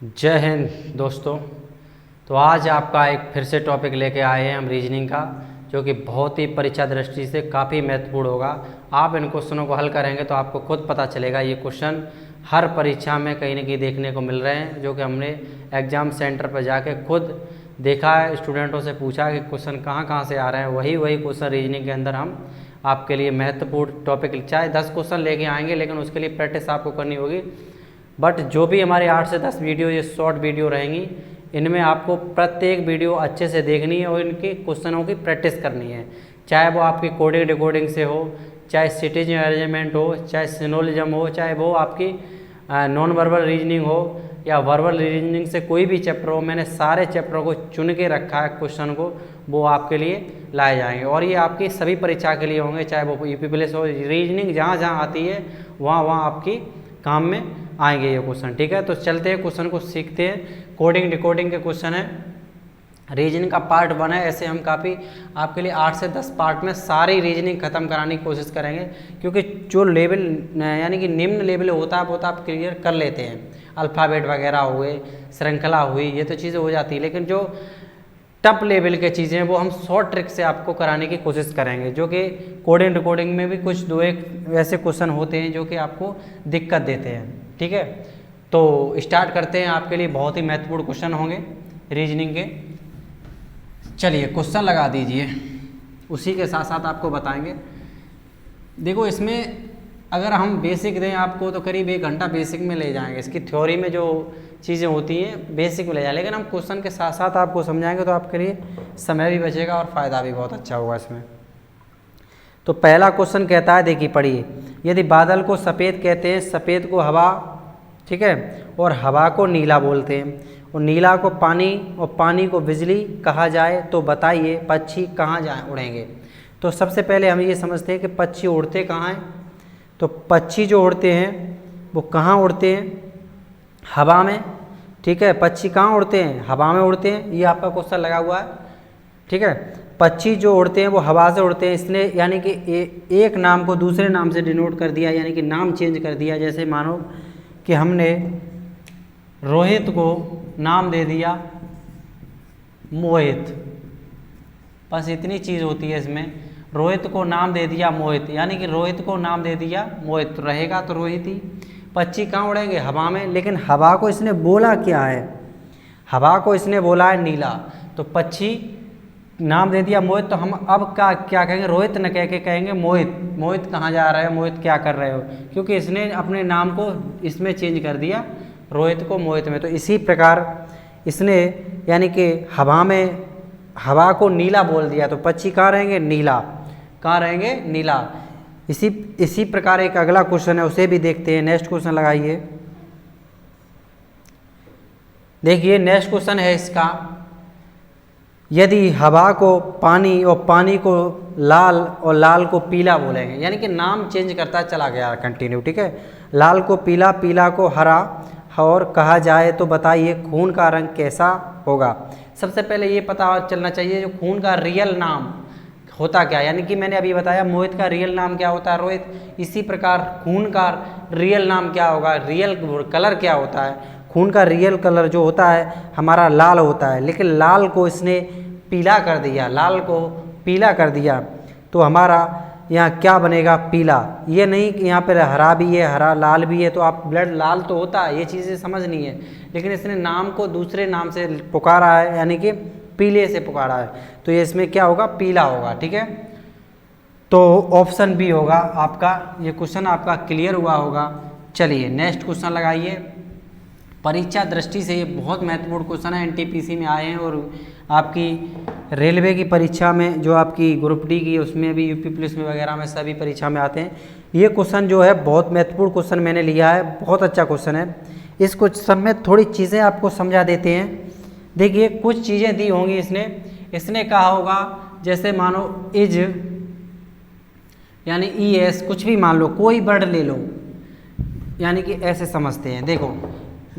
जय हिंद दोस्तों। तो आज आपका एक फिर से टॉपिक लेके आए हैं हम रीजनिंग का, जो कि बहुत ही परीक्षा दृष्टि से काफ़ी महत्वपूर्ण होगा। आप इन क्वेश्चनों को हल करेंगे तो आपको खुद पता चलेगा। ये क्वेश्चन हर परीक्षा में कहीं ना कहीं देखने को मिल रहे हैं, जो कि हमने एग्ज़ाम सेंटर पर जाके खुद देखा है, स्टूडेंटों से पूछा कि क्वेश्चन कहाँ कहाँ से आ रहे हैं। वही क्वेश्चन रीजनिंग के अंदर हम आपके लिए महत्वपूर्ण टॉपिक, चाहे 10 क्वेश्चन लेके आएंगे, लेकिन उसके लिए प्रैक्टिस आपको करनी होगी। बट जो भी हमारे 8 से 10 वीडियो, ये शॉर्ट वीडियो रहेंगी, इनमें आपको प्रत्येक वीडियो अच्छे से देखनी है और इनके क्वेश्चनों की प्रैक्टिस करनी है। चाहे वो आपकी कोडिंग डिकोडिंग से हो, चाहे सिटीज अरेंजमेंट हो, चाहे सिनोलिज्म हो, चाहे वो आपकी नॉन वर्बल रीजनिंग हो या वर्बल रीजनिंग से कोई भी चैप्टर हो। मैंने सारे चैप्टरों को चुन के रखा है क्वेश्चन को, वो आपके लिए लाए जाएंगे और ये आपकी सभी परीक्षा के लिए होंगे। चाहे वो यूपी पुलिस हो, रीजनिंग जहाँ जहाँ आती है वहाँ आपकी काम में आएंगे ये क्वेश्चन। ठीक है, तो चलते हैं क्वेश्चन को सीखते हैं। कोडिंग डिकोडिंग के क्वेश्चन है, रीजनिंग का पार्ट 1 है। ऐसे हम काफ़ी आपके लिए 8 से 10 पार्ट में सारी रीजनिंग खत्म कराने की कोशिश करेंगे, क्योंकि जो लेवल यानी कि निम्न लेवल होता है वो तो आप क्लियर कर लेते हैं। अल्फ़ाबेट वगैरह हुए, श्रृंखला हुई, ये तो चीज़ें हो जाती है, लेकिन जो टप लेवल के चीज़ें हैं वो हम शॉर्ट ट्रिक से आपको कराने की कोशिश करेंगे। जो कि कोडिंग डिकोडिंग में भी कुछ 2-1 ऐसे क्वेश्चन होते हैं जो कि आपको दिक्कत देते हैं। ठीक है, तो स्टार्ट करते हैं। आपके लिए बहुत ही महत्वपूर्ण क्वेश्चन होंगे रीजनिंग के। चलिए क्वेश्चन लगा दीजिए, उसी के साथ साथ आपको बताएंगे। देखो, इसमें अगर हम बेसिक दें आपको तो करीब 1 घंटा बेसिक में ले जाएंगे। इसकी थ्योरी में जो चीज़ें होती हैं बेसिक में ले जाएंगे, लेकिन हम क्वेश्चन के साथ साथ आपको समझाएंगे तो आपके लिए समय भी बचेगा और फ़ायदा भी बहुत अच्छा होगा इसमें। तो पहला क्वेश्चन कहता है, देखिए पढ़िए, यदि बादल को सफ़ेद कहते हैं, सफ़ेद को हवा, ठीक है, और हवा को नीला बोलते हैं, और नीला को पानी और पानी को बिजली कहा जाए तो बताइए पक्षी कहाँ जाए उड़ेंगे। तो सबसे पहले हम ये समझते हैं कि पक्षी उड़ते कहाँ हैं। तो पक्षी जो उड़ते हैं वो कहाँ उड़ते हैं? हवा में। ठीक है, पक्षी कहाँ उड़ते हैं? हवा में उड़ते हैं। ये आपका क्वेश्चन लगा हुआ है। ठीक है, पक्षी जो उड़ते हैं वो हवा से उड़ते हैं। इसने यानी कि एक नाम को दूसरे नाम से डिनोट कर दिया, यानी कि नाम चेंज कर दिया। जैसे मानो कि हमने रोहित को नाम दे दिया मोहित, बस इतनी चीज़ होती है इसमें। रोहित को नाम दे दिया मोहित, यानी कि रोहित को नाम दे दिया मोहित, तो रहेगा तो रोहित ही। पक्षी कहाँ उड़ेंगे? हवा में। लेकिन हवा को इसने बोला क्या है? हवा को इसने बोला है नीला, तो पक्षी नाम दे दिया मोहित, तो हम अब क्या कहेंगे? रोहित न कह के कहेंगे मोहित। मोहित कहाँ जा रहे हो? मोहित क्या कर रहे हो? क्योंकि इसने अपने नाम को इसमें चेंज कर दिया, रोहित को मोहित में। तो इसी प्रकार इसने यानी कि हवा में हवा को नीला बोल दिया, तो पक्षी कहाँ रहेंगे? नीला। कहाँ रहेंगे? नीला। इसी प्रकार एक अगला क्वेश्चन है, उसे भी देखते हैं। नेक्स्ट क्वेश्चन लगाइए। देखिए नेक्स्ट क्वेश्चन है इसका, यदि हवा को पानी और पानी को लाल और लाल को पीला बोलेंगे, यानी कि नाम चेंज करता चला गया कंटिन्यू। ठीक है, लाल को पीला, पीला को हरा, और कहा जाए तो बताइए खून का रंग कैसा होगा। सबसे पहले ये पता चलना चाहिए जो खून का रियल नाम होता क्या, यानी कि मैंने अभी बताया मोहित का रियल नाम क्या होता है? रोहित। इसी प्रकार खून का रियल नाम क्या होगा? रियल कलर क्या होता है? खून का रियल कलर जो होता है हमारा लाल होता है, लेकिन लाल को इसने पीला कर दिया, लाल को पीला कर दिया, तो हमारा यहाँ क्या बनेगा? पीला। ये नहीं कि यहाँ पर हरा भी है, हरा लाल भी है, तो आप ब्लड लाल तो होता है, ये चीज़ें समझनी है। लेकिन इसने नाम को दूसरे नाम से पुकारा है, यानी कि पीले से पुकारा है, तो ये इसमें क्या होगा? पीला होगा। ठीक है, तो ऑप्शन बी होगा आपका। ये क्वेश्चन आपका क्लियर हुआ होगा। चलिए नेक्स्ट क्वेश्चन लगाइए। परीक्षा दृष्टि से ये बहुत महत्वपूर्ण क्वेश्चन है, एनटीपीसी में आए हैं, और आपकी रेलवे की परीक्षा में, जो आपकी ग्रुप डी की, उसमें भी, यूपी पुलिस में वगैरह में सभी परीक्षा में आते हैं। ये क्वेश्चन जो है बहुत महत्वपूर्ण क्वेश्चन मैंने लिया है, बहुत अच्छा क्वेश्चन है। इस क्वेश्चन में थोड़ी चीज़ें आपको समझा देते हैं। देखिए कुछ चीज़ें दी होंगी इसने कहा होगा, जैसे मानो इज, यानी ई एस, कुछ भी मान लो, कोई वर्ड ले लो, यानी कि ऐसे समझते हैं। देखो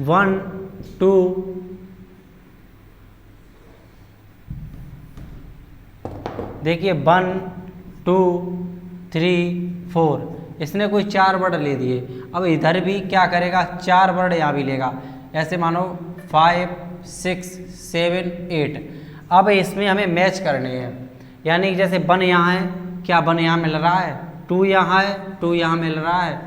1 2 देखिए 1 2 3 4, इसने कोई 4 वर्ड ले दिए। अब इधर भी क्या करेगा? 4 वर्ड यहाँ भी लेगा। ऐसे मानो 5 6 7 8। अब इसमें हमें मैच करने हैं, यानी कि जैसे 1 यहाँ है, क्या 1 यहाँ मिल रहा है, 2 यहाँ है, 2 यहाँ मिल रहा है,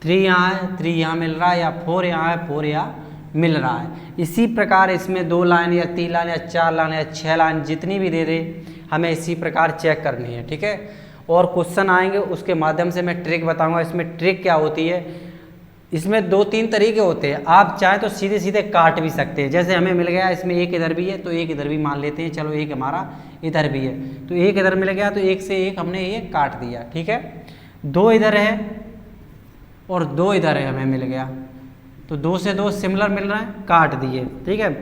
3 यहाँ है, 3 यहाँ मिल रहा है, या 4 यहाँ है, 4 यहाँ मिल रहा है। इसी प्रकार इसमें 2 लाइन या 3 लाइन या 4 लाइन या 6 लाइन जितनी भी दे दे, हमें इसी प्रकार चेक करनी है, ठीक है। और क्वेश्चन आएंगे, उसके माध्यम से मैं ट्रिक बताऊंगा। इसमें ट्रिक क्या होती है, इसमें 2-3 तरीके होते हैं। आप चाहें तो सीधे सीधे काट भी सकते हैं, जैसे हमें मिल गया इसमें एक इधर भी है तो एक इधर भी मान लेते हैं, चलो एक हमारा इधर भी है तो एक इधर मिल गया, तो एक से एक हमने ये काट दिया, ठीक है। 2 इधर है और 2 इधर है, हमें मिल गया तो 2 से 2 सिमिलर मिल रहा है, काट दिए, ठीक है।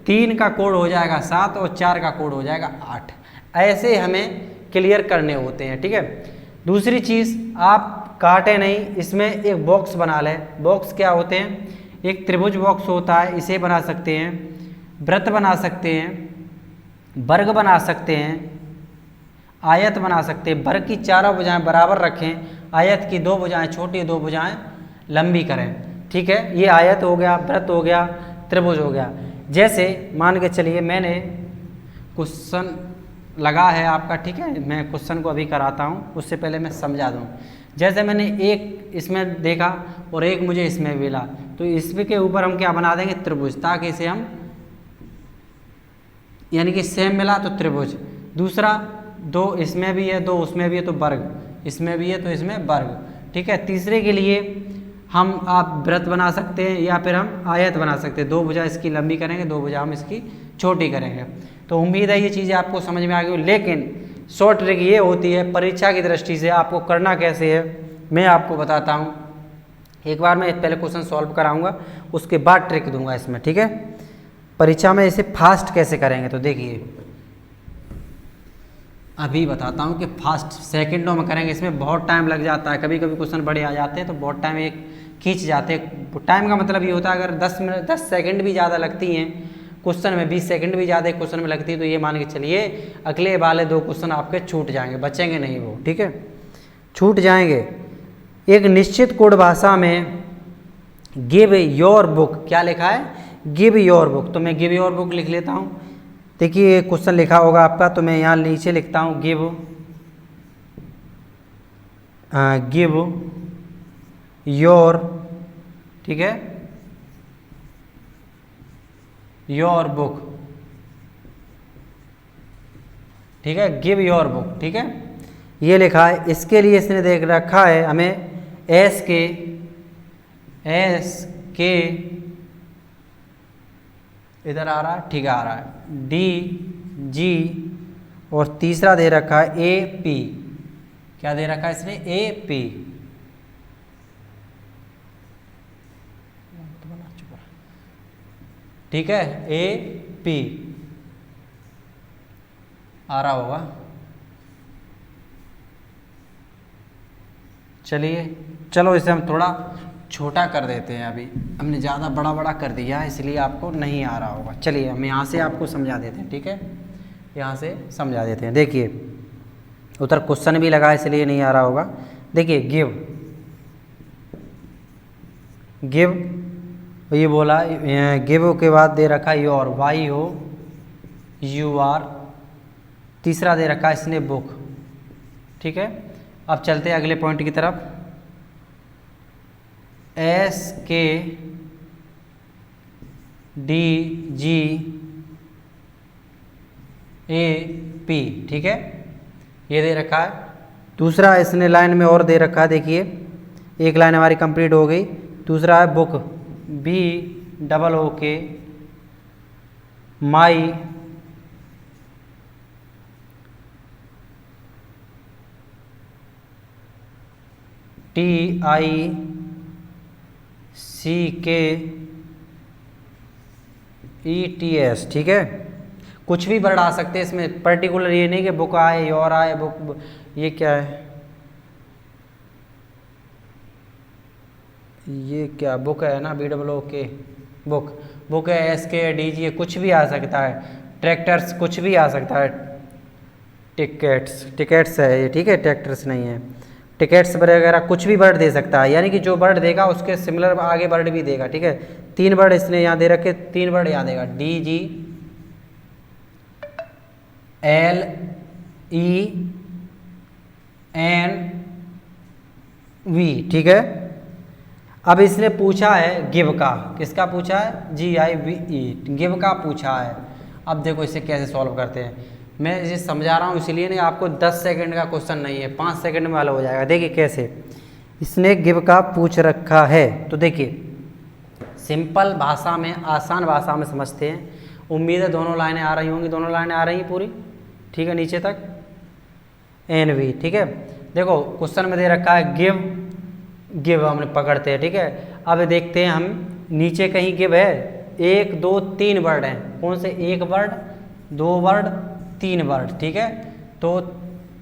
3 का कोड हो जाएगा 7 और 4 का कोड हो जाएगा 8। ऐसे हमें क्लियर करने होते हैं, ठीक है। दूसरी चीज़, आप काटे नहीं, इसमें एक बॉक्स बना लें। बॉक्स क्या होते हैं, एक त्रिभुज बॉक्स होता है, इसे बना सकते हैं, वृत्त बना सकते हैं, वर्ग बना सकते हैं, आयत बना सकते हैं। वर्ग की चारों भुजाएं बराबर रखें, आयत की 2 भुजाएं छोटी, 2 भुजाएं लंबी करें, ठीक है। ये आयत हो गया, वृत्त हो गया, त्रिभुज हो गया। जैसे मान के चलिए मैंने क्वेश्चन लगा है आपका, ठीक है, मैं क्वेश्चन को अभी कराता हूँ, उससे पहले मैं समझा दूँ। जैसे मैंने एक इसमें देखा और एक मुझे इसमें मिला, तो इसके ऊपर हम क्या बना देंगे, त्रिभुज, ताकि इसे हम, यानी कि सेम मिला तो त्रिभुज। दूसरा 2 इसमें भी है, 2 उसमें भी है तो वर्ग, इसमें भी है तो इसमें वर्ग, ठीक है। तीसरे के लिए हम आप वृत्त बना सकते हैं या फिर हम आयत बना सकते हैं। 2 भुजा इसकी लंबी करेंगे, 2 भुजा हम इसकी छोटी करेंगे। तो उम्मीद है ये चीज़ें आपको समझ में आ गई। लेकिन शॉर्ट ट्रिक ये होती है, परीक्षा की दृष्टि से आपको करना कैसे है मैं आपको बताता हूँ। एक बार मैं पहले क्वेश्चन सॉल्व कराऊंगा, उसके बाद ट्रिक दूंगा इसमें, ठीक है। परीक्षा में इसे फास्ट कैसे करेंगे, तो देखिए अभी बताता हूँ कि फास्ट सेकंडों में करेंगे। इसमें बहुत टाइम लग जाता है, कभी कभी क्वेश्चन बड़े आ जाते हैं तो बहुत टाइम एक खींच जाते हैं। टाइम का मतलब ये होता है, अगर 10 सेकंड भी ज़्यादा लगती हैं क्वेश्चन में, 20 सेकंड भी ज़्यादा क्वेश्चन में लगती है, तो ये मान के चलिए अगले वाले 2 क्वेश्चन आपके छूट जाएंगे, बचेंगे नहीं वो, ठीक है, छूट जाएंगे। एक निश्चित कोड भाषा में गिव योर बुक, क्या लिखा है, गिव योर बुक, तो मैं गिव योर बुक लिख लेता हूँ। देखिए क्वेश्चन लिखा होगा आपका, तो मैं यहाँ नीचे लिखता हूँ गिव योर, ठीक है, योर बुक, ठीक है, गिव योर बुक, ठीक है, ये लिखा है। इसके लिए इसने देख रखा है हमें एस के इधर आ रहा है, ठीक है, आ रहा है, डी जी, और तीसरा दे रखा है ए पी, क्या दे रखा है इसने, ए पी, ठीक है, ए पी आ रहा होगा। चलिए चलो इसे हम थोड़ा छोटा कर देते हैं, अभी हमने ज़्यादा बड़ा बड़ा कर दिया है इसलिए आपको नहीं आ रहा होगा। चलिए हम यहाँ से आपको समझा देते हैं, ठीक है, यहाँ से समझा देते हैं। देखिए उधर क्वेश्चन भी लगा इसलिए नहीं आ रहा होगा। देखिए गिव ये बोला, गिव के बाद दे रखा योर, वाई हो यू आर, तीसरा दे रखा इसने बुक, ठीक है। अब चलते हैं अगले पॉइंट की तरफ, एस के डी जी ए पी, ठीक है, ये दे रखा है। दूसरा इसने लाइन में और दे रखा है, देखिए एक लाइन हमारी कंप्लीट हो गई। दूसरा है बुक, बी डबल ओ के, माई, टी आई सी के ई टी एस, ठीक है। कुछ भी वर्ड आ सकते हैं इसमें, पर्टिकुलर ये नहीं कि बुक आए योर आए, बुक ये क्या है, ये क्या बुक है ना, बी डबल ओ के बुक, बुक है, एस के डी जी, कुछ भी आ सकता है, ट्रैक्टर्स कुछ भी आ सकता है, टिकट्स है ये, ठीक है, ट्रैक्टर्स नहीं है। टिकट्स वगैरह कुछ भी वर्ड दे सकता है, यानी कि जो वर्ड देगा उसके सिमिलर आगे वर्ड भी देगा। ठीक है, 3 वर्ड इसने यहाँ दे रखे, 3 वर्ड यहाँ देगा, DG LENV। ठीक है, अब इसने पूछा है गिव का, किसका पूछा है, GIVE, गिव का पूछा है। अब देखो इसे कैसे सॉल्व करते हैं, मैं इसे समझा रहा हूँ इसलिए नहीं, आपको 10 सेकंड का क्वेश्चन नहीं है, 5 सेकंड में हल हो जाएगा। देखिए कैसे इसने गिव का पूछ रखा है, तो देखिए सिंपल भाषा में, आसान भाषा में समझते हैं। उम्मीद है दोनों लाइनें आ रही होंगी, दोनों लाइनें आ रही हैं पूरी। ठीक है, नीचे तक NV। ठीक है, देखो क्वेश्चन में दे रखा है गिव हमने पकड़ते हैं। ठीक है, अब देखते हैं हम नीचे कहीं गिव है, 1 2 3 वर्ड हैं, कौन से, 1 वर्ड 2 वर्ड 3 वर्ड। ठीक है, तो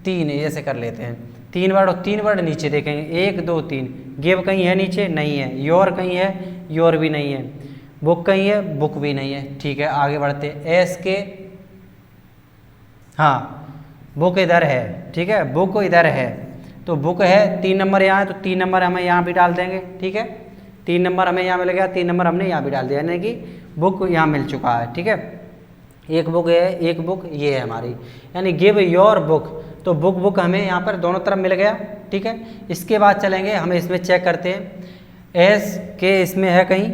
3 ऐसे कर लेते हैं, 3 वर्ड और 3 वर्ड नीचे देखेंगे, 1 2 3। गिव कहीं है नीचे, नहीं है। योर कहीं है, योर भी नहीं है। बुक कहीं है, बुक भी नहीं है। ठीक है, आगे बढ़ते, SK, हाँ बुक इधर है। ठीक है, बुक इधर है, तो बुक है, 3 नंबर यहाँ है, तो 3 नंबर हमें यहाँ भी डाल देंगे। ठीक है, 3 नंबर हमें यहाँ मिल गया, 3 नंबर हमने यहाँ भी डाल दिया, यानी कि बुक यहाँ मिल चुका है। ठीक है, 1 बुक है, 1 बुक ये है हमारी, यानी गिव योर बुक, तो बुक हमें यहाँ पर दोनों तरफ मिल गया। ठीक है, इसके बाद चलेंगे हम इसमें चेक करते हैं, SK इसमें है कहीं,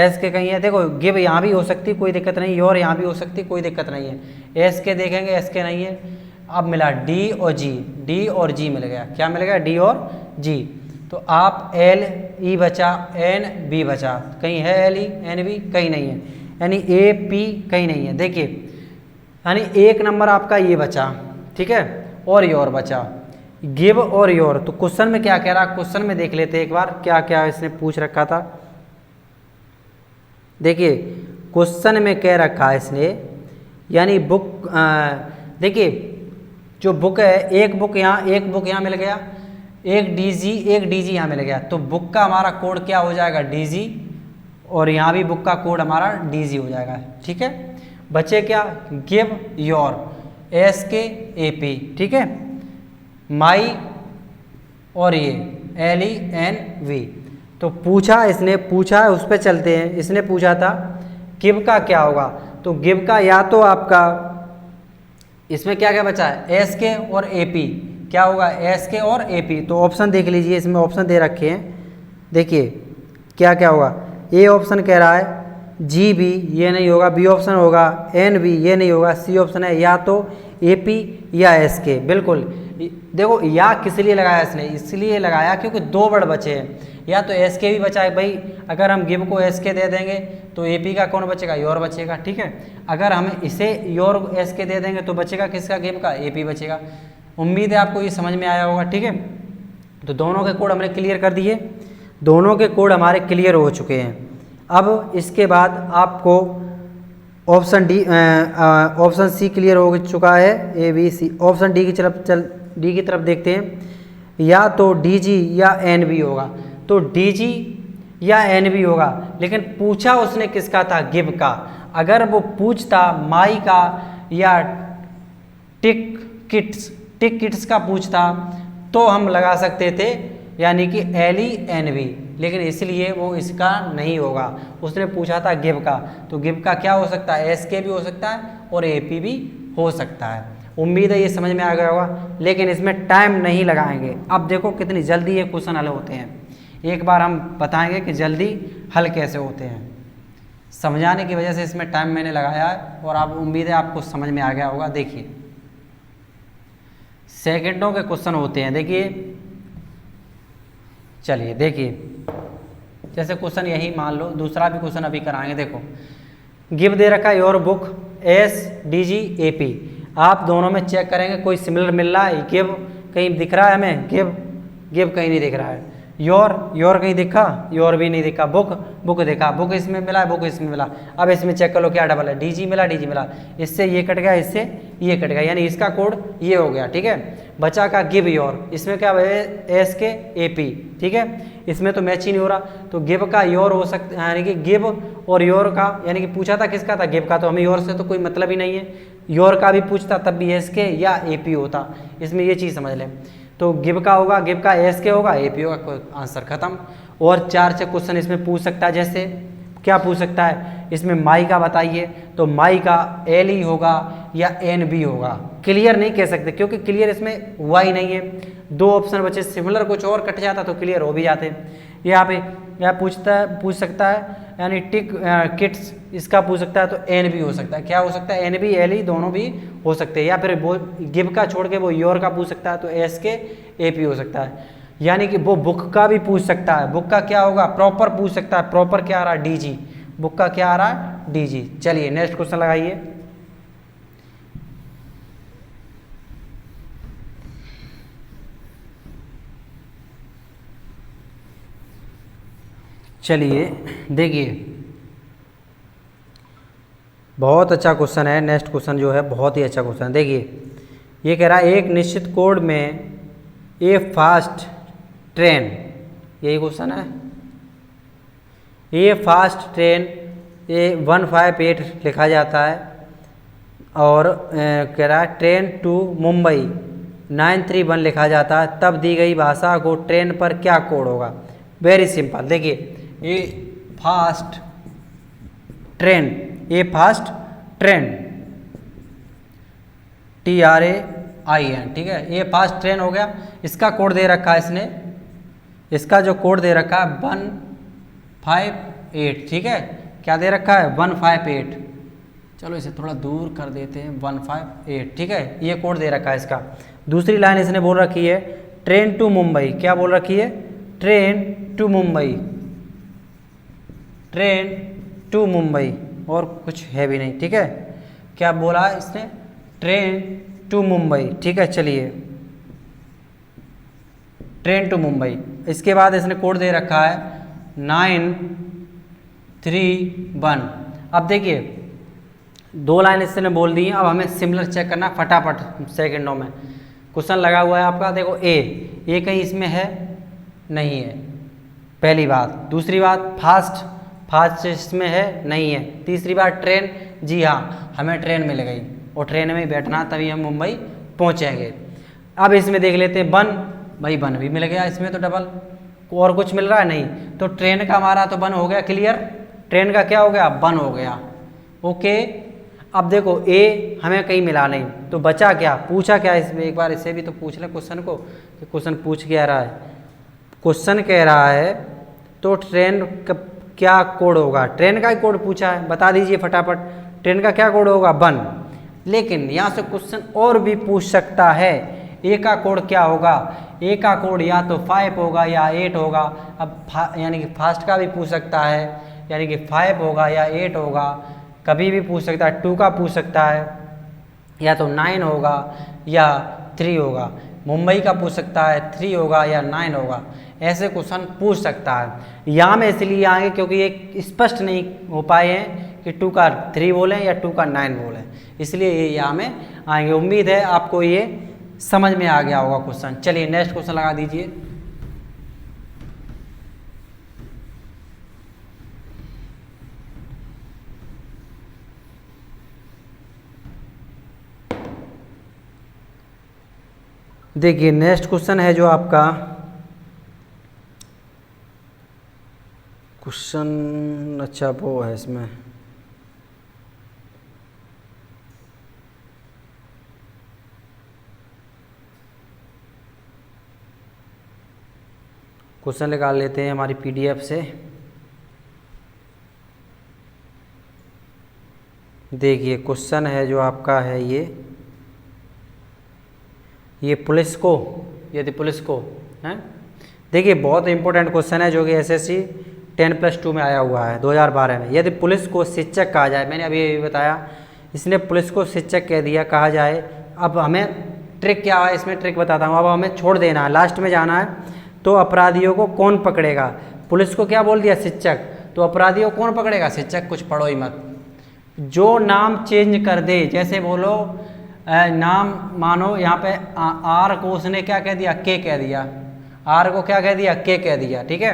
SK कहीं है, देखो गिव यहाँ भी हो सकती, कोई दिक्कत नहीं, योर यहाँ भी हो सकती, कोई दिक्कत नहीं है। SK देखेंगे, SK नहीं है। अब मिला D और G, D और G मिल गया, क्या मिल गया, D और G। तो आप LE बचा, NB बचा, कहीं है LE NB, कहीं नहीं है, यानी AP कहीं नहीं है। देखिए यानी 1 नंबर आपका ये बचा। ठीक है, और योर बचा, गिव और योर। तो क्वेश्चन में क्या कह रहा, क्वेश्चन में देख लेते हैं एक बार क्या क्या इसने पूछ रखा था। देखिए क्वेश्चन में कह रखा है इसने, यानी बुक, देखिए जो बुक है, 1 बुक यहाँ, 1 बुक यहाँ मिल गया, 1 DG यहाँ मिल गया, तो बुक का हमारा कोड क्या हो जाएगा, DG, और यहाँ भी बुक का कोड हमारा DG हो जाएगा। ठीक है, बचे क्या, गिव योर, SK AP। ठीक है, माई और ये LENV। तो पूछा इसने, पूछा है उस पर चलते हैं। इसने पूछा था गिव का क्या होगा, तो गिव का या तो आपका इसमें क्या क्या बचा है, SK और AP, क्या होगा, SK और AP। तो ऑप्शन देख लीजिए, इसमें ऑप्शन दे रखे हैं, देखिए क्या क्या होगा। A ऑप्शन कह रहा है GB, ये नहीं होगा। B ऑप्शन होगा NB, ये नहीं होगा। C ऑप्शन है या तो AP या SK। बिल्कुल, देखो या किस लिए लगाया इसने, इसलिए लगाया क्योंकि 2 वर्ड बचे हैं, या तो SK भी बचा है भाई, अगर हम गिव को SK दे देंगे तो AP का कौन बचेगा, योर बचेगा। ठीक है, अगर हम इसे योर SK दे देंगे तो बचेगा किसका, गिव का, AP बचेगा। उम्मीद है आपको ये समझ में आया होगा। ठीक है, तो दोनों के कोड हमने क्लियर कर दिए, दोनों के कोड हमारे क्लियर हो चुके हैं। अब इसके बाद आपको ऑप्शन C क्लियर हो चुका है, ABC। ऑप्शन D की तरफ देखते हैं, या तो DG या NB होगा, तो DG या NB होगा, लेकिन पूछा उसने किसका था, गिव का। अगर वो पूछता माई का या टिक किट्स का पूछता तो हम लगा सकते थे, यानी कि LENV, लेकिन इसलिए वो इसका नहीं होगा। उसने पूछा था गिव का, तो गिव का क्या हो सकता है, SK भी हो सकता है और AP भी हो सकता है। उम्मीद है ये समझ में आ गया होगा, लेकिन इसमें टाइम नहीं लगाएंगे। अब देखो कितनी जल्दी ये क्वेश्चन हल होते हैं, एक बार हम बताएंगे कि जल्दी हल कैसे होते हैं। समझाने की वजह से इसमें टाइम मैंने लगाया है, और आप उम्मीद है आपको समझ में आ गया होगा। देखिए सेकंडों के क्वेश्चन होते हैं, देखिए चलिए देखिए, जैसे क्वेश्चन यही मान लो, दूसरा भी क्वेश्चन अभी कराएंगे। देखो गिव दे रखा है योर बुक SDG AP, आप दोनों में चेक करेंगे कोई सिमिलर मिल रहा है, गिव कहीं दिख रहा है हमें, गिव कहीं नहीं दिख रहा है, योर कहीं दिखा, योर भी नहीं दिखा, बुक देखा, बुक इसमें मिला, बुक इसमें मिला। अब इसमें चेक कर लो क्या डबल है, DG मिला, इससे ये कट गया, इससे ये कट गया, यानी इसका कोड ये हो गया। ठीक है, बचा का गिव योर, इसमें क्या है SK AP। ठीक है, इसमें तो मैच ही नहीं हो रहा, तो गिव का योर हो सकता है, यानी कि गिव और योर का, यानी कि पूछा था किसका था, गिव का, तो हमें योर से तो कोई मतलब ही नहीं है। योर का भी पूछता तब भी SK या AP होता, इसमें ये चीज़ समझ लें। तो गिव का होगा, गिव का एस के होगा, एपी होगा, आंसर खत्म। और 4 से क्वेश्चन इसमें पूछ सकता है, जैसे क्या पूछ सकता है इसमें, माई का बताइए, तो माई का एल ई होगा या एन बी होगा। क्लियर नहीं कह सकते क्योंकि क्लियर इसमें हुआ ही नहीं है। 2 ऑप्शन बचे, सिमिलर कुछ और कट जाता तो क्लियर हो भी जाते। यहाँ पे यह पूछ सकता है यानी टिक किट्स, इसका पूछ सकता है तो एन बी हो सकता है। क्या हो सकता है, एन बी एल ई दोनों भी हो सकते हैं। या फिर वो गिव का छोड़ के वो योर का पूछ सकता है तो एस के ए पी हो सकता है। यानी कि वो बुक का भी पूछ सकता है, बुक का क्या होगा, प्रॉपर पूछ सकता है। प्रॉपर क्या आ रहा है, डी जी, बुक का क्या आ रहा है, डी जी। चलिए नेक्स्ट क्वेश्चन लगाइए। चलिए देखिए, बहुत अच्छा क्वेश्चन है। नेक्स्ट क्वेश्चन जो है बहुत ही अच्छा क्वेश्चन है। देखिए ये कह रहा है एक निश्चित कोड में ए फास्ट ट्रेन, यही क्वेश्चन है, ए फास्ट ट्रेन ए 158 लिखा जाता है और कह रहा है ट्रेन टू मुंबई 931 लिखा जाता है, तब दी गई भाषा को ट्रेन पर क्या कोड होगा। Very simple. देखिए ए फास्ट ट्रेन, ए फास्ट ट्रेन, TRAIN, ठीक है, ए फास्ट ट्रेन हो गया। इसका कोड दे रखा है इसने, इसका जो कोड दे रखा है 158, ठीक है, क्या दे रखा है 158। चलो इसे थोड़ा दूर कर देते हैं, 158, ठीक है, ये कोड दे रखा है इसका। दूसरी लाइन इसने बोल रखी है ट्रेन टू मुंबई, क्या बोल रखी है, train to Mumbai, train to Mumbai, और कुछ है भी नहीं, ठीक है। क्या बोला है इसने, ट्रेन टू मुंबई, ठीक है। चलिए ट्रेन टू मुंबई, इसके बाद इसने कोड दे रखा है 931। अब देखिए 2 लाइन इसने बोल दी है, अब हमें सिमिलर चेक करना फटाफट सेकंडों में। क्वेश्चन लगा हुआ है आपका, देखो ए कहीं इसमें है नहीं है, पहली बात। दूसरी बात फास्ट इसमें है नहीं है। तीसरी बात ट्रेन, जी हाँ हमें ट्रेन मिल गई और ट्रेन में ही बैठना, तभी हम मुंबई पहुंचेंगे। अब इसमें देख लेते हैं बन, भाई बन भी मिल गया इसमें तो डबल, और कुछ मिल रहा है नहीं, तो ट्रेन का हमारा तो बन हो गया क्लियर, ट्रेन का क्या हो गया, बन हो गया, ओके। अब देखो ए हमें कहीं मिला नहीं, तो बचा क्या, पूछा क्या इसमें, एक बार इसे भी तो पूछ ले क्वेश्चन को, कि क्वेश्चन पूछ क्या रहा है। क्वेश्चन कह रहा है तो ट्रेन का क्या कोड होगा, ट्रेन का ही कोड पूछा है, बता दीजिए फटाफट, ट्रेन का क्या कोड होगा, बन। लेकिन यहाँ से क्वेश्चन और भी पूछ सकता है, ए का कोड क्या होगा, ए का कोड या तो 5 होगा या 8 होगा। अब यानी कि फास्ट का भी पूछ सकता है, यानी कि 5 होगा या 8 होगा, कभी भी पूछ सकता है। 2 का पूछ सकता है, या तो 9 होगा या 3 होगा। मुंबई का पूछ सकता है 3 होगा या 9 होगा, ऐसे क्वेश्चन पूछ सकता है। यहाँ में इसलिए आएंगे क्योंकि ये स्पष्ट नहीं हो पाए हैं कि 2 का 3 बोलें या 2 का 9 बोलें, इसलिए ये यहाँ में आएंगे। उम्मीद है आपको ये समझ में आ गया होगा क्वेश्चन। चलिए नेक्स्ट क्वेश्चन लगा दीजिए। देखिए नेक्स्ट क्वेश्चन है जो आपका क्वेश्चन, अच्छा वो है इसमें, क्वेश्चन निकाल लेते हैं हमारी PDF से। देखिए क्वेश्चन है जो आपका है ये पुलिस को, यदि पुलिस को है, देखिए बहुत इंपॉर्टेंट क्वेश्चन है जो कि SSC 10+2 में आया हुआ है 2012 में। यदि पुलिस को शिक्षक कहा जाए, मैंने अभी ये बताया, इसने पुलिस को शिक्षक कह दिया, कहा जाए। अब हमें ट्रिक क्या है इसमें, ट्रिक बताता हूँ। अब हमें छोड़ देना है, लास्ट में जाना है। तो अपराधियों को कौन पकड़ेगा, पुलिस को क्या बोल दिया, शिक्षक, तो अपराधियों को कौन पकड़ेगा, शिक्षक। कुछ पढ़ो ही मत, जो नाम चेंज कर दे, जैसे बोलो नाम, मानो यहाँ पे आर को उसने क्या कह दिया, के कह दिया, आर को क्या कह दिया, के कह दिया, ठीक है।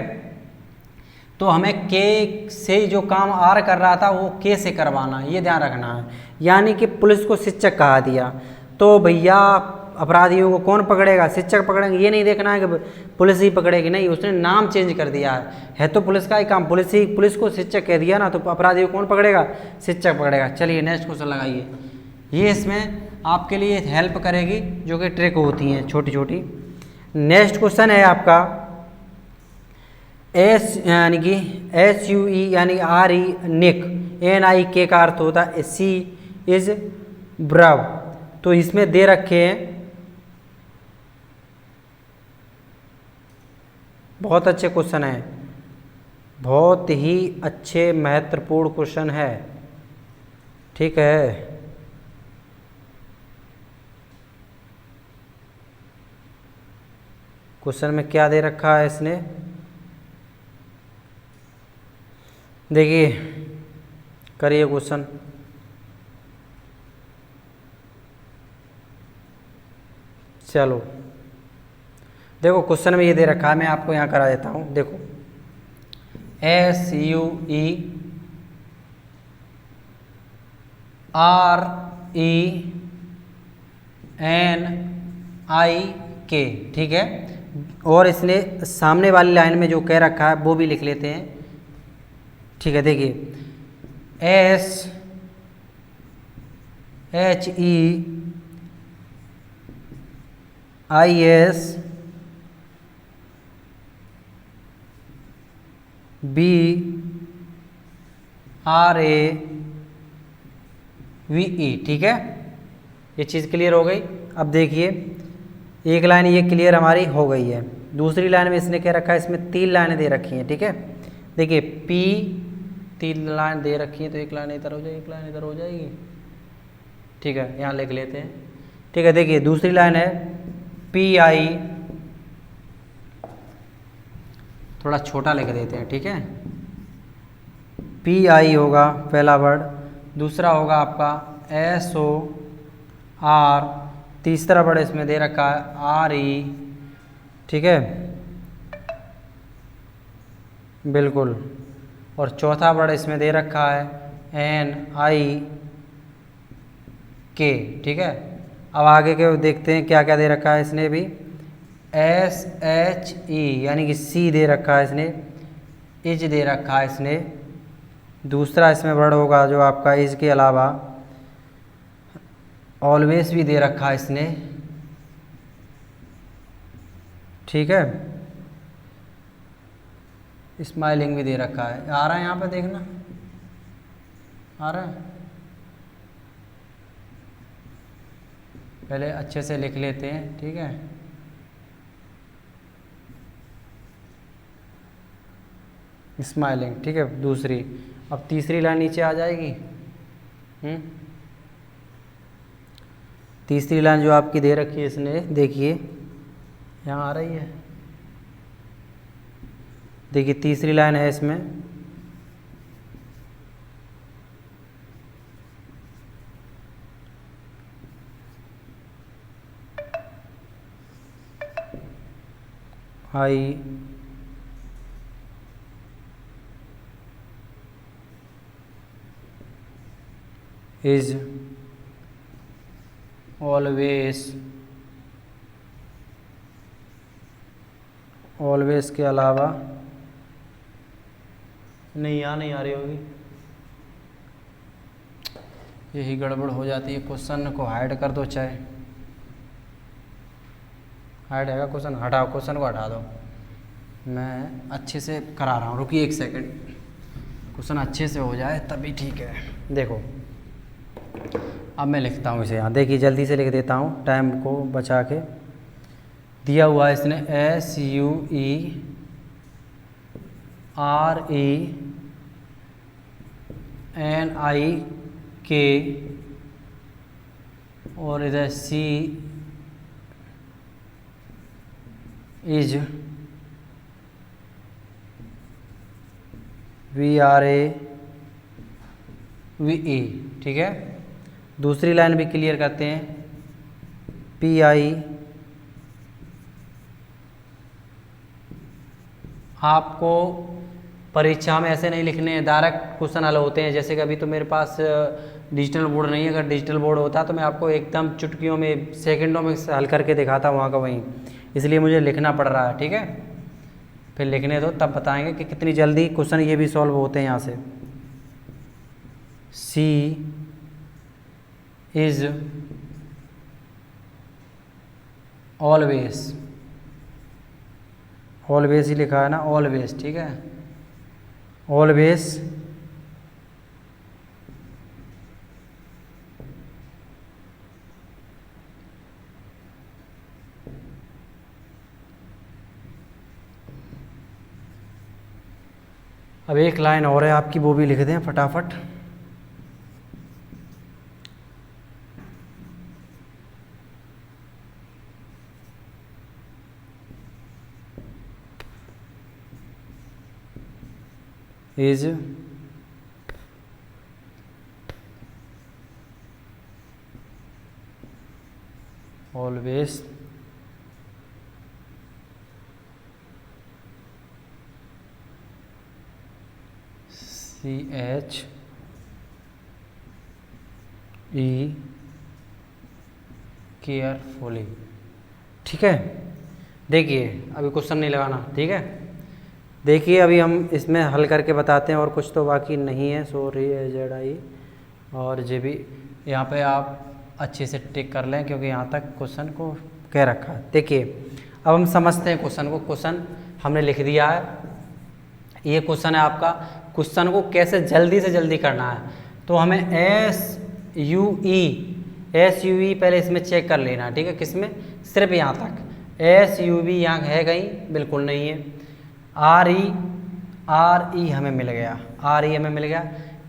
तो हमें के से जो काम आर कर रहा था वो के से करवाना, ये ध्यान रखना है। यानी कि पुलिस को शिक्षक कहा दिया, तो भैया अपराधियों को कौन पकड़ेगा? शिक्षक पकड़ेंगे। ये नहीं देखना है कि पुलिस ही पकड़ेगी, नहीं, उसने नाम चेंज कर दिया है तो पुलिस का ही काम, पुलिस को शिक्षक कह दिया ना, तो अपराधियों को कौन पकड़ेगा? शिक्षक पकड़ेगा। चलिए नेक्स्ट क्वेश्चन लगाइए। ये इसमें आपके लिए हेल्प करेगी, जो कि ट्रिक होती हैं छोटी छोटी। नेक्स्ट क्वेश्चन है आपका एस यानी कि SUE यानी RE निक, NIK का अर्थ होता है सी इज ब्रव। तो इसमें दे रखे हैं, बहुत अच्छे क्वेश्चन है, बहुत ही अच्छे महत्वपूर्ण क्वेश्चन है, ठीक है। क्वेश्चन में क्या दे रखा है इसने, देखिए करिए क्वेश्चन। चलो देखो क्वेश्चन में ये दे रखा है, मैं आपको यहाँ करा देता हूँ। देखो SUE RENIK, ठीक है। और इसने सामने वाली लाइन में जो कह रखा है वो भी लिख लेते हैं, ठीक है। देखिए SHISBRAVE, ठीक है। ये चीज़ क्लियर हो गई। अब देखिए एक लाइन ये क्लियर हमारी हो गई है। दूसरी लाइन में इसने क्या रखा है, इसमें 3 लाइनें दे रखी हैं, ठीक है। देखिए P 3 लाइन दे रखी है, तो एक लाइन इधर हो जाएगी, एक लाइन इधर हो जाएगी, ठीक है। यहाँ लिख लेते हैं, ठीक है। देखिए दूसरी लाइन है PI, थोड़ा छोटा लिख देते हैं, ठीक है। PI होगा पहला वर्ड, दूसरा होगा आपका SOR, तीसरा वर्ड इसमें दे रखा है RE, ठीक है, बिल्कुल। और चौथा वर्ड इसमें दे रखा है NIK, ठीक है। अब आगे के देखते हैं क्या क्या दे रखा है इसने भी। SHE यानी कि C दे रखा है इसने, इज दे रखा है इसने। दूसरा इसमें वर्ड होगा जो आपका इज के अलावा ऑलवेज भी दे रखा है इसने, ठीक है। स्माइलिंग भी दे रखा है। आ रहा है यहाँ पे, देखना आ रहा है। पहले अच्छे से लिख लेते हैं, ठीक है। स्माइलिंग, ठीक है। दूसरी, अब तीसरी लाइन नीचे आ जाएगी। तीसरी लाइन जो आपकी दे रखी है इसने, देखिए यहाँ आ रही है, देखिए तीसरी लाइन है इसमें I is ऑलवेज के अलावा नहीं, यहाँ नहीं आ रही होगी, यही गड़बड़ हो जाती है। क्वेश्चन को हाइड कर दो, चाहे हाइड है क्वेश्चन, हटाओ, क्वेश्चन को हटा दो। मैं अच्छे से करा रहा हूँ, रुकिए एक सेकंड, क्वेश्चन अच्छे से हो जाए तभी ठीक है। देखो अब मैं लिखता हूँ इसे यहाँ, देखिए जल्दी से लिख देता हूँ टाइम को बचा के। दिया हुआ है इसने SUERENIK और इधर C इज VRAVE, ठीक है। दूसरी लाइन भी क्लियर करते हैं। PI आपको परीक्षा में ऐसे नहीं लिखने हैं, डायरेक्ट क्वेश्चन हल होते हैं। जैसे कि अभी तो मेरे पास डिजिटल बोर्ड नहीं है, अगर डिजिटल बोर्ड होता तो मैं आपको एकदम चुटकियों में सेकंडों में हल करके दिखाता वहाँ का वहीं, इसलिए मुझे लिखना पड़ रहा है, ठीक है। फिर लिखने दो तब बताएंगे कि कितनी जल्दी क्वेश्चन ये भी सॉल्व होते हैं यहाँ से। सी इज ऑलवेज, ऑलवेज ही लिखा है ना, ऑलवेज, ठीक है, ऑलवेज अब एक लाइन और है आपकी, वो भी लिख दें फटाफट। इज ऑलवेज CHE केयरफुली, ठीक है। देखिए अभी क्वेश्चन नहीं लगाना, ठीक है। देखिए अभी हम इसमें हल करके बताते हैं, और कुछ तो बाकी नहीं है। सॉरी ZI और JB, यहाँ पे आप अच्छे से टिक कर लें क्योंकि यहाँ तक क्वेश्चन को कह रखा है। देखिए अब हम समझते हैं क्वेश्चन को। क्वेश्चन हमने लिख दिया है, ये क्वेश्चन है आपका। क्वेश्चन को कैसे जल्दी से जल्दी करना है, तो हमें SUE पहले इसमें चेक कर लेना है, ठीक है। किसमें? सिर्फ यहाँ तक। SUV यहाँ है कहीं? बिल्कुल नहीं है। RE हमें मिल गया, RE हमें मिल गया।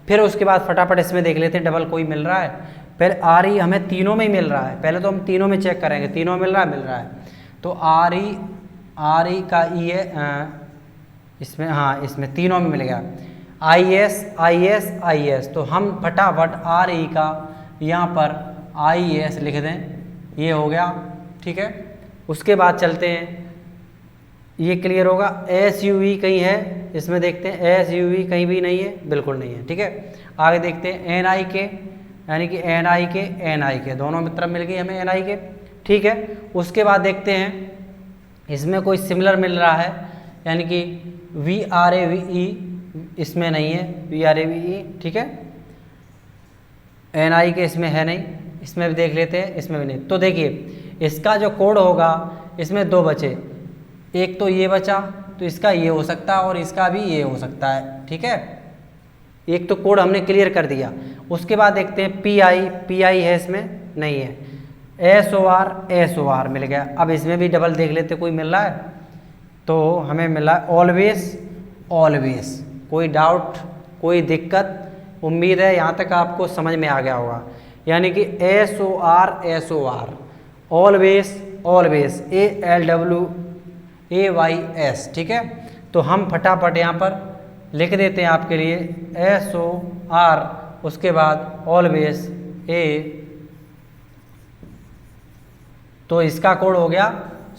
फिर उसके बाद फटाफट इसमें देख लेते हैं डबल कोई मिल रहा है। पहले RE हमें तीनों में ही मिल रहा है, पहले तो हम तीनों में चेक करेंगे, तीनों में मिल रहा है। तो RE का E है इसमें, हाँ इसमें तीनों में मिल गया। IS तो हम फटाफट RE का यहाँ पर IS लिख दें, ये हो गया, ठीक है। उसके बाद चलते हैं, ये क्लियर होगा। SUV कहीं है इसमें, देखते हैं। SUV कहीं भी नहीं है, बिल्कुल नहीं है, ठीक है। आगे देखते हैं NIK, यानी कि NIK दोनों में तरफ मिल गई हमें NIK, ठीक है। उसके बाद देखते हैं इसमें कोई सिमिलर मिल रहा है, यानी कि VRAVE इसमें नहीं है, VRAVE, ठीक है। NIK इसमें है नहीं, इसमें भी देख लेते हैं, इसमें भी नहीं। तो देखिए इसका जो कोड होगा, इसमें दो बचे, एक तो ये बचा, तो इसका ये हो सकता है और इसका भी ये हो सकता है, ठीक है। एक तो कोड हमने क्लियर कर दिया। उसके बाद देखते हैं PI है, इसमें नहीं है। SOR मिल गया। अब इसमें भी डबल देख लेते, कोई मिल रहा है, तो हमें मिला ऑलवेज। कोई डाउट, कोई दिक्कत? उम्मीद है यहाँ तक आपको समझ में आ गया होगा। यानी कि SOR ऑलवेज ALWAYS, ठीक है। तो हम फटाफट यहाँ पर लिख देते हैं आपके लिए SOR, उसके बाद ऑलवेज A, तो इसका कोड हो गया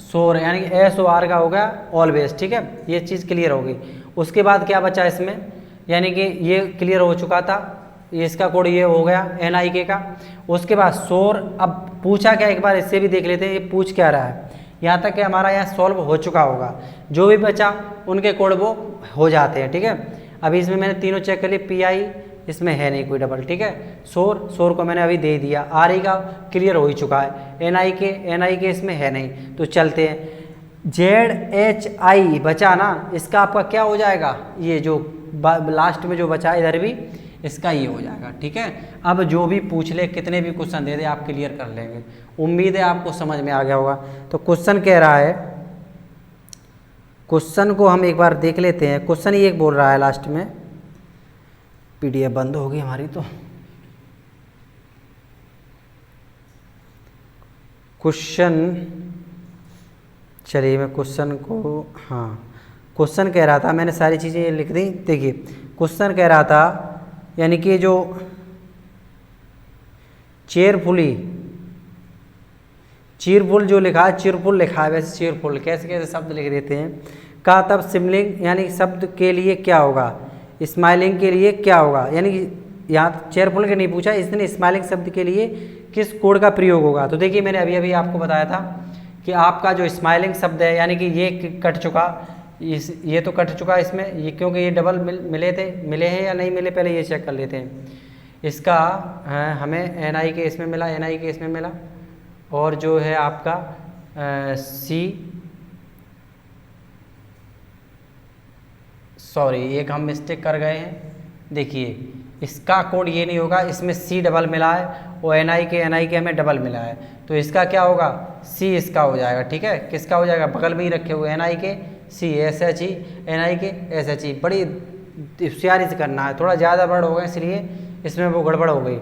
SOR, यानी कि SOR का हो गया ऑलवेज, ठीक है। ये चीज़ क्लियर होगी। उसके बाद क्या बचा इसमें, यानी कि ये क्लियर हो चुका था, ये इसका कोड ये हो गया NIK का। उसके बाद SOR, अब पूछा क्या, एक बार इससे भी देख लेते हैं ये पूछ क्या रहा है। यहाँ तक कि हमारा यहाँ सॉल्व हो चुका होगा, जो भी बचा उनके कोड वो हो जाते हैं, ठीक है। अभी इसमें मैंने तीनों चेक कर लिए, PI इसमें है नहीं कोई डबल, ठीक है। SOR को मैंने अभी दे दिया, RE का क्लियर हो ही चुका है। NIK इसमें है नहीं, तो चलते हैं। ZHI बचा ना, इसका आपका क्या हो जाएगा, ये जो लास्ट में जो बचा इधर भी इसका ये हो जाएगा, ठीक है। अब जो भी पूछ ले, कितने भी क्वेश्चन दे दे, आप क्लियर कर लेंगे। उम्मीद है आपको समझ में आ गया होगा। तो क्वेश्चन कह रहा है, क्वेश्चन को हम एक बार देख लेते हैं। क्वेश्चन ये बोल रहा है लास्ट में, PDF बंद होगी हमारी, तो क्वेश्चन, चलिए मैं क्वेश्चन को, हाँ क्वेश्चन कह रहा था, मैंने सारी चीज़ें लिख दी। देखिए क्वेश्चन कह रहा था, यानी कि जो चीरफुल जो लिखा है, चीरफुल लिखा है, वैसे चीरफुल कैसे कैसे शब्द लिख देते हैं। का तब स्मिलिंग यानी शब्द के लिए क्या होगा, स्माइलिंग के लिए क्या होगा, यानी कि यहाँ चेयरफुल के नहीं पूछा, इसने स्माइलिंग शब्द के लिए किस कोड का प्रयोग होगा। तो देखिए मैंने अभी अभी आपको बताया था कि आपका जो स्माइलिंग शब्द है, यानी कि ये कट चुका, ये तो कट चुका इसमें, ये क्योंकि ये डबल मिले हैं या नहीं मिले, पहले ये चेक कर लेते हैं। इसका हमें NI के इसमें मिला, NI के इसमें मिला, और जो है आपका सॉरी एक हम मिस्टेक कर गए हैं। देखिए इसका कोड ये नहीं होगा, इसमें C डबल मिला है और NI के हमें डबल मिला है, तो इसका क्या होगा, C इसका हो जाएगा। ठीक है, किसका हो जाएगा, बगल में ही रखे हुए NI के C SHE, NI के SHE। बड़ी होशियारी से करना है, थोड़ा ज़्यादा वर्ड हो गए इसलिए इसमें वो गड़बड़ हो गई।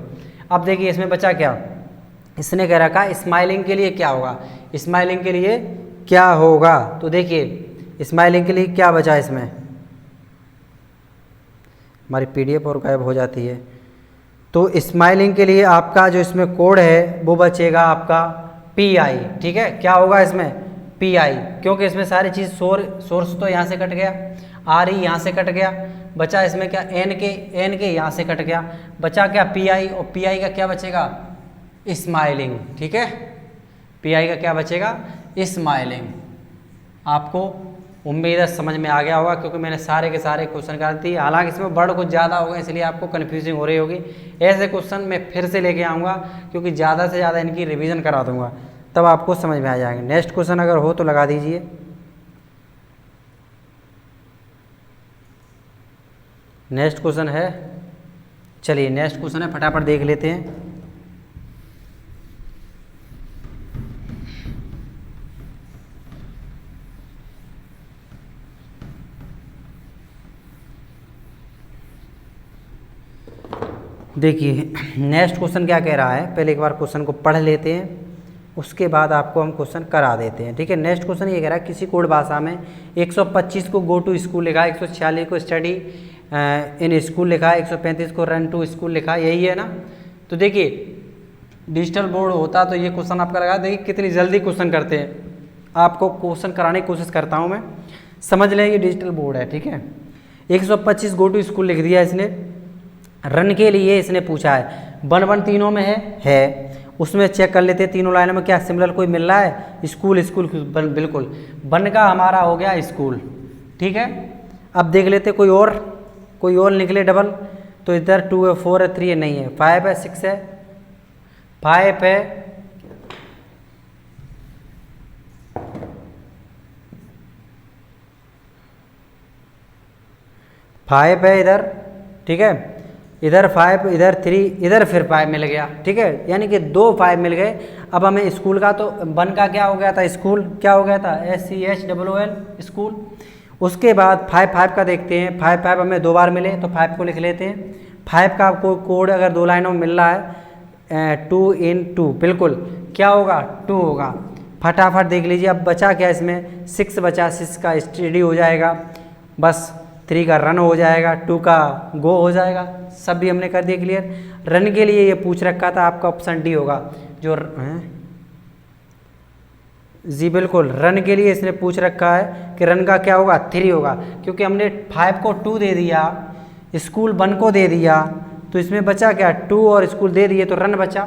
अब देखिए इसमें बचा क्या, इसने कह रखा स्माइलिंग के लिए क्या होगा, स्माइलिंग के लिए क्या होगा। तो देखिए स्माइलिंग के लिए क्या बचा, इसमें हमारी PDF और गायब हो जाती है। तो स्माइलिंग के लिए आपका जो इसमें कोड है वो बचेगा आपका PI। ठीक है, क्या होगा इसमें PI, क्योंकि इसमें सारी चीज़ सोर्स तो यहाँ से कट गया, RE यहाँ से कट गया, बचा इसमें क्या N के यहाँ से कट गया, बचा क्या PI, और PI का क्या बचेगा, स्माइलिंग। ठीक है, PI का क्या बचेगा, स्माइलिंग। आपको उम्मीद है समझ में आ गया होगा, क्योंकि मैंने सारे के सारे क्वेश्चन कर दिए। हालांकि इसमें वर्ड कुछ ज़्यादा हो गए इसलिए आपको कन्फ्यूजिंग हो रही होगी। ऐसे क्वेश्चन मैं फिर से लेके आऊँगा, क्योंकि ज़्यादा से ज़्यादा इनकी रिवीजन करा दूँगा, तब आपको समझ में आ जाएंगे। नेक्स्ट क्वेश्चन अगर हो तो लगा दीजिए। नेक्स्ट क्वेश्चन है, चलिए नेक्स्ट क्वेश्चन है, फटाफट देख लेते हैं। देखिए नेक्स्ट क्वेश्चन क्या कह रहा है, पहले एक बार क्वेश्चन को पढ़ लेते हैं, उसके बाद आपको हम क्वेश्चन करा देते हैं। ठीक है, नेक्स्ट क्वेश्चन ये कह रहा है किसी कोड भाषा में 125 को गो टू स्कूल लिखा है, 146 को स्टडी इन स्कूल लिखा है, 135 को रन टू स्कूल लिखा है, यही है ना। तो देखिए डिजिटल बोर्ड होता तो ये क्वेश्चन आपका लगा, देखिए कितनी जल्दी क्वेश्चन करते हैं, आपको क्वेश्चन कराने की कोशिश करता हूँ मैं, समझ लें ये डिजिटल बोर्ड है। ठीक है, 125 गो टू स्कूल लिख दिया इसने, रन के लिए इसने पूछा है, बन तीनों में है, उसमें चेक कर लेते हैं तीनों लाइनों में क्या सिमिलर कोई मिल रहा है, स्कूल बिल्कुल, बन का हमारा हो गया स्कूल। ठीक है, अब देख लेते कोई और निकले डबल, तो इधर 2 है, 4 है, 3 है, नहीं है, 5 है, 6 है, 5 है, 5 है इधर। ठीक है, इधर 5, इधर 3, इधर फिर 5 मिल गया। ठीक है, यानी कि 2 5 मिल गए। अब हमें स्कूल का, तो बन का क्या हो गया था, स्कूल क्या हो गया था, SCHOOL स्कूल। उसके बाद 5 का देखते हैं, 5 हमें 2 बार मिले तो 5 को लिख लेते हैं। 5 का कोई कोड अगर 2 लाइनों में मिल रहा है 2 इन 2, बिल्कुल क्या होगा, 2 होगा। फटाफट देख लीजिए, अब बचा क्या इसमें, 6 बचा, 6 का स्टडी हो जाएगा, बस 3 का रन हो जाएगा, 2 का गो हो जाएगा। सब भी हमने कर दिया क्लियर। रन के लिए ये पूछ रखा था, आपका ऑप्शन डी होगा जो जी बिल्कुल, रन के लिए इसने पूछ रखा है कि रन का क्या होगा, 3 होगा, क्योंकि हमने 5 को 2 दे दिया, स्कूल 1 को दे दिया, तो इसमें बचा क्या, 2 और स्कूल दे दिए तो रन बचा,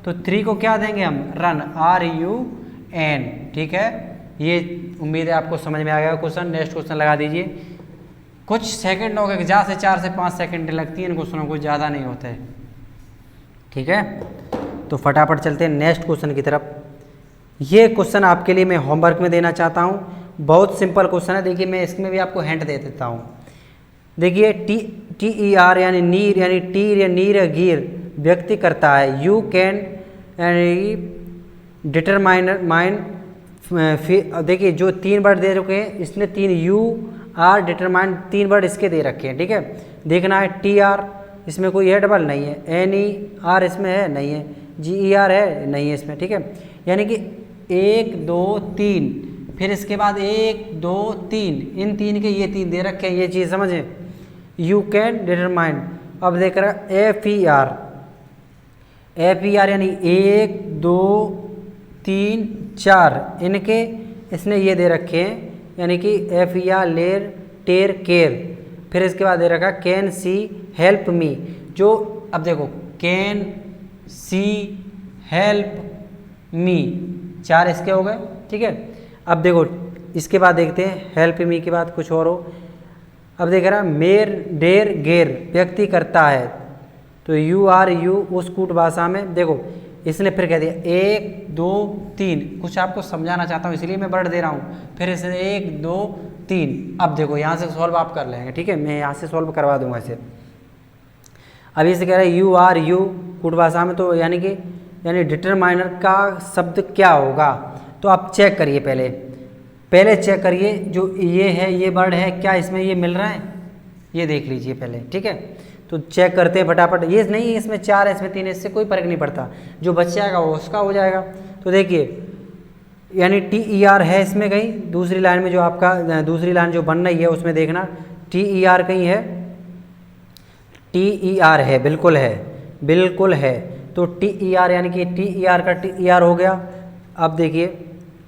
तो 3 को क्या देंगे हम, रन, RUN। ठीक है, ये उम्मीद है आपको समझ में आ गया क्वेश्चन। नेक्स्ट क्वेश्चन लगा दीजिए। कुछ सेकंडों के, ज़्यादा से 4 से 5 सेकंड लगती है इन क्वेश्चनों को, ज़्यादा नहीं होते हैं। ठीक है, तो फटाफट चलते हैं नेक्स्ट क्वेश्चन की तरफ। ये क्वेश्चन आपके लिए मैं होमवर्क में देना चाहता हूँ, बहुत सिंपल क्वेश्चन है। देखिए मैं इसमें भी आपको हिंट दे देता हूँ। देखिए TER यानी नीर, यानी टीर या नीर या गिर व्यक्ति करता है, यू कैन डिटरमाइन। देखिए जो 3 वर्ड दे रखे हैं, इसने 3 UR डिटरमाइन 3 वर्ड इसके दे रखे हैं। ठीक है, देखना है TR इसमें कोई है डबल, नहीं है, NER इसमें है, नहीं है, GER है, नहीं है इसमें। ठीक है, यानी कि 1 2 3, फिर इसके बाद 1 2 3, इन 3 के ये 3 दे रखे हैं, ये चीज़ समझें, यू कैन डिटरमाइन। अब देख रहा FER यानी 1 2 3 4, इनके इसने ये दे रखे हैं यानी कि एफ या लेर टेर केयर। फिर इसके बाद दे रखा कैन सी हेल्प मी, जो अब देखो कैन सी हेल्प मी, 4 इसके हो गए, ठीक है। अब देखो इसके बाद देखते हैं हेल्प मी के बाद कुछ और हो। अब देख रहा मेर डेर गेर व्यक्ति करता है, तो यू आर यू उस कूट भाषा में देखो इसने फिर कह दिया 1 2 3, कुछ आपको समझाना चाहता हूँ इसलिए मैं वर्ड दे रहा हूँ। फिर इसे 1 2 3, अब देखो यहाँ से सॉल्व आप कर लेंगे, ठीक है, मैं यहाँ से सॉल्व करवा दूंगा इसे। अभी इसे कह रहा है यू आर यू कूट भाषा में, तो यानी डिटरमाइनर का शब्द क्या होगा, तो आप चेक करिए पहले चेक करिए, जो ये है ये वर्ड है क्या इसमें ये मिल रहा है, ये देख लीजिए पहले, ठीक है। तो चेक करते हैं फटाफट, ये नहीं इसमें 4 है इसमें 3 है, इससे कोई फर्क नहीं पड़ता, जो बच जाएगा वो उसका हो जाएगा। तो देखिए यानी टी ई आर है इसमें कहीं दूसरी लाइन में, जो आपका दूसरी लाइन जो बन रही है उसमें देखना टी ई आर कहीं है, टी ई आर है, बिल्कुल है। तो टी ई आर यानी कि टी ई आर का टी ई आर हो गया। अब देखिए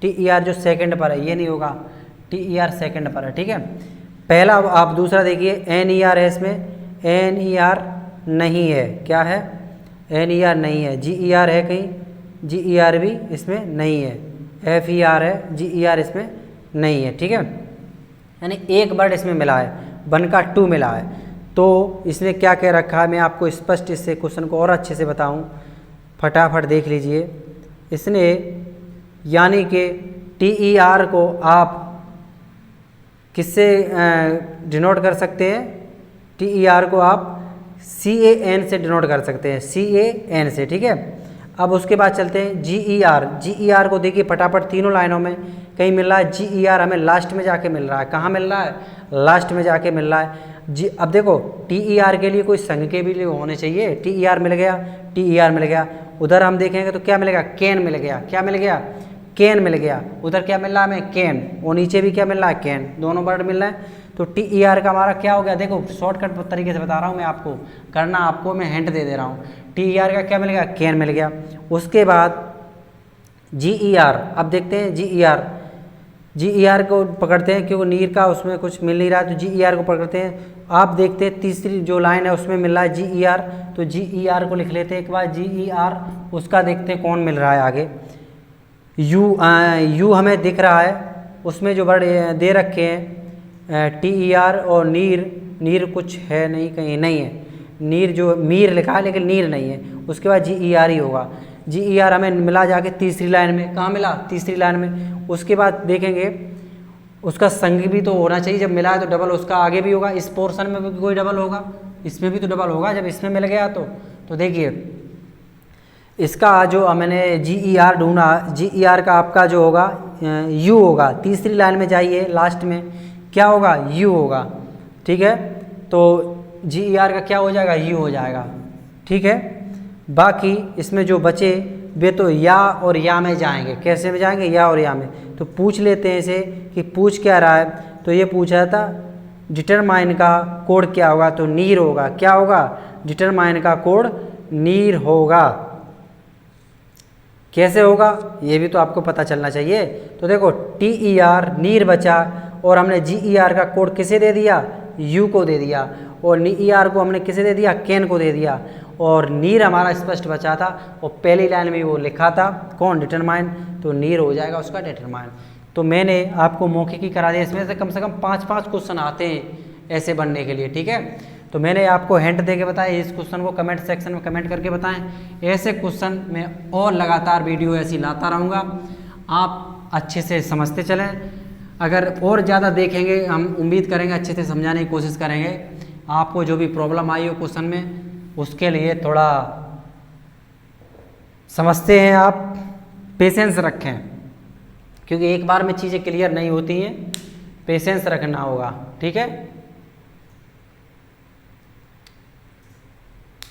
टी ई आर जो सेकंड पर है ये नहीं होगा, टी ई आर सेकंड पर है, ठीक है पहला। अब आप दूसरा देखिए एन ई आर है इसमें, एन ई आर नहीं है, क्या है एन ई आर नहीं है। जी ई आर है कहीं, जी ई आर भी इसमें नहीं है। एफ ई आर है, जी ई आर इसमें नहीं है, ठीक है। यानी एक वर्ड इसमें मिला है, 1 का 2 मिला है। तो इसने क्या कह रखा है, मैं आपको स्पष्ट इससे क्वेश्चन को और अच्छे से बताऊं, फटाफट देख लीजिए। इसने यानी कि टी ई आर को आप किससे डिनोट कर सकते हैं, टी ई आर को आप सी ए एन से डिनोट कर सकते हैं, सी ए एन से, ठीक है। अब उसके बाद चलते हैं जी ई आर। जी ई आर को देखिए फटाफट तीनों लाइनों में कहीं मिल रहा है, जी ई आर हमें लास्ट में जाके मिल रहा है। कहाँ मिल रहा है, लास्ट में जाके मिल रहा है जी। अब देखो टी ई आर के लिए कोई संघ के भी लिए होने चाहिए, टी ई आर मिल गया, टी ई आर मिल गया। उधर हम देखेंगे तो क्या मिलेगा, कैन मिल गया, क्या मिल गया, कैन मिल गया। उधर क्या मिल रहा है हमें, कैन, और नीचे भी क्या मिल रहा है, कैन, दोनों वर्ड मिल रहे हैं। तो टी ई आर का हमारा क्या हो गया, देखो शॉर्टकट तरीके से बता रहा हूँ मैं आपको, करना आपको मैं हिंट दे रहा हूँ। टी ई आर का क्या मिल गया, कैन मिल गया। उसके बाद जी ई आर, अब देखते हैं जी ई आर। जी ई आर को पकड़ते हैं क्योंकि नीर का उसमें कुछ मिल नहीं रहा है, तो जी ई आर को पकड़ते हैं। आप देखते हैं तीसरी जो लाइन है उसमें मिल रहा है जी ई आर, तो जी ई आर को लिख लेते हैं एक बार, जी ई आर। उसका देखते हैं कौन मिल रहा है आगे, यू हमें दिख रहा है, उसमें जो वर्ड दे रखे हैं टी ई आर और नीर कुछ है नहीं, कहीं नहीं है, नीर जो मीर लिखा है लेकिन नीर नहीं है। उसके बाद जी ई आर ही होगा। जी ई आर हमें मिला जाके तीसरी लाइन में, कहाँ मिला, तीसरी लाइन में। उसके बाद देखेंगे उसका संग भी तो होना चाहिए, जब मिला है तो डबल उसका आगे भी होगा, इस पोर्शन में भी कोई डबल होगा, इसमें भी तो डबल होगा जब इसमें मिल गया तो देखिए इसका जो मैंने जी ई आर ढूंढा, जी ई आर का आपका जो होगा यू होगा। तीसरी लाइन में जाइए लास्ट में क्या होगा, यू होगा, ठीक है। तो जी ई आर का क्या हो जाएगा, यू हो जाएगा, ठीक है। बाकी इसमें जो बचे वे तो या और या में जाएंगे, कैसे में जाएंगे, या और या में। तो पूछ लेते हैं इसे कि पूछ क्या रहा है, तो ये पूछ रहा था डिटरमाइन का कोड क्या होगा, तो नीर होगा, क्या होगा, डिटरमाइन का कोड नीर होगा। कैसे होगा ये भी तो आपको पता चलना चाहिए। तो देखो टी ई आर नीर बचा, और हमने जी ई आर का कोड किसे दे दिया, यू को दे दिया, और नी ई आर को हमने किसे दे दिया, कैन को दे दिया, और नीर हमारा स्पष्ट बचा था, और पहली लाइन में वो लिखा था कौन, डिटरमाइन, तो नीर हो जाएगा उसका डिटरमाइन। तो मैंने आपको मौखिकी करा दिया, इसमें से कम 5 क्वेश्चन आते हैं ऐसे बनने के लिए, ठीक है। तो मैंने आपको हिंट दे के बताया, इस क्वेश्चन को कमेंट सेक्शन में कमेंट करके बताएं। ऐसे क्वेश्चन मैं और लगातार वीडियो ऐसी लाता रहूँगा, आप अच्छे से समझते चलें। अगर और ज़्यादा देखेंगे, हम उम्मीद करेंगे अच्छे से समझाने की कोशिश करेंगे। आपको जो भी प्रॉब्लम आई हो क्वेश्चन में, उसके लिए थोड़ा समझते हैं आप, पेशेंस रखें, क्योंकि एक बार में चीज़ें क्लियर नहीं होती हैं, पेशेंस रखना होगा, ठीक है।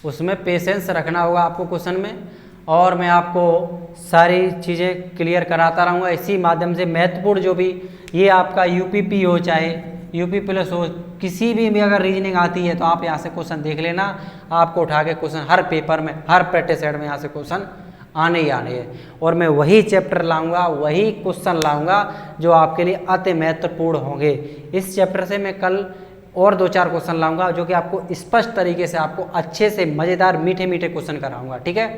उसमें पेशेंस रखना होगा आपको क्वेश्चन में, और मैं आपको सारी चीज़ें क्लियर कराता रहूँगा इसी माध्यम से। महत्वपूर्ण जो भी ये आपका यूपीपी हो चाहे यूपी प्लस हो, किसी भी अगर रीजनिंग आती है तो आप यहाँ से क्वेश्चन देख लेना, आपको उठा के क्वेश्चन हर पेपर में, हर प्रैक्टिस सेट में यहाँ से क्वेश्चन आने ही आने हैं। और मैं वही चैप्टर लाऊंगा, वही क्वेश्चन लाऊंगा जो आपके लिए अति महत्वपूर्ण होंगे। इस चैप्टर से मैं कल और 2-4 क्वेश्चन लाऊंगा जो कि आपको स्पष्ट तरीके से, आपको अच्छे से मज़ेदार मीठे मीठे क्वेश्चन कराऊंगा। ठीक है,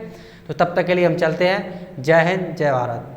तो तब तक के लिए हम चलते हैं। जय हिंद, जय भारत।